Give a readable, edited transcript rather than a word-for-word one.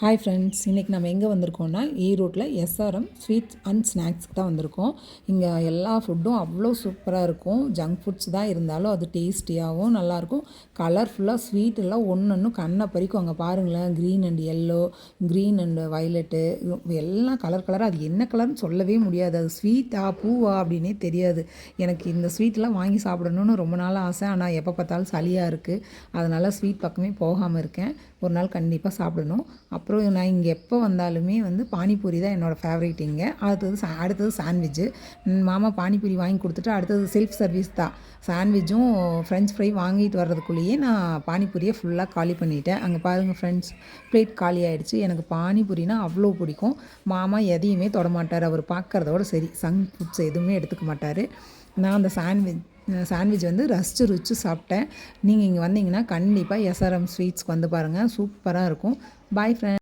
Hi friends, இன்றைக்கி நம்ம எங்கே வந்திருக்கோம்னா ஈரோட்டில் எஸ்ஆர்எம் ஸ்வீட்ஸ் அண்ட் ஸ்நாக்ஸ்க்கு தான் வந்திருக்கோம். இங்கே எல்லா ஃபுட்டும் அவ்வளோ சூப்பராக இருக்கும். ஜங்க் ஃபுட்ஸ் தான் இருந்தாலும் அது டேஸ்டியாகவும் நல்லாயிருக்கும். கலர்ஃபுல்லாக ஸ்வீட் எல்லாம் ஒன்று கண்ணை பறிக்கும். அங்கே பாருங்களேன், green and yellow, green and violet எல்லாம் கலர் கலராக. அது என்ன கலர்னு சொல்லவே முடியாது. அது ஸ்வீட்டா பூவா அப்படின்னே தெரியாது. எனக்கு இந்த ஸ்வீட்டெலாம் வாங்கி சாப்பிடணுன்னு ரொம்ப நாள் ஆசை. ஆனால் எப்போ பார்த்தாலும் சளியாக இருக்குது. அதனால் ஸ்வீட் பக்கமே போகாமல் இருக்கேன். ஒரு நாள் கண்டிப்பாக சாப்பிடணும். அப்புறம் நான் இங்கே எப்போ வந்தாலுமே பானிபூரி தான் என்னோடய ஃபேவரேட். இங்கே அடுத்தது சாண்ட்விட்சு. மாமா பானிபூரி வாங்கி கொடுத்துட்டு அடுத்தது செல்ஃப் சர்வீஸ் தான். சாண்ட்விட்சும் ஃப்ரெஞ்ச் ஃப்ரை வாங்கிட்டு வர்றதுக்குள்ளேயே நான் பானிபூரியை ஃபுல்லாக காலி பண்ணிட்டேன். அங்கே பாருங்கள் ஃப்ரெண்ட்ஸ், பிளேட் காலி ஆகிடுச்சு. எனக்கு பானிபூரினா அவ்வளோ பிடிக்கும். மாமா எதையுமே தொடமாட்டார். அவர் பார்க்குறதோட சரி, ஜங்க் ஃபுட்ஸ் எதுவுமே எடுத்துக்க மாட்டார். நான் அந்த சாண்ட்விச் ரசித்து ருச்சு சாப்பிட்டேன். நீங்கள் இங்கே வந்தீங்கன்னா கண்டிப்பாக எஸ்ஆர்எம் ஸ்வீட்ஸ்க்கு வந்து பாருங்கள், சூப்பராக இருக்கும். Bye friends.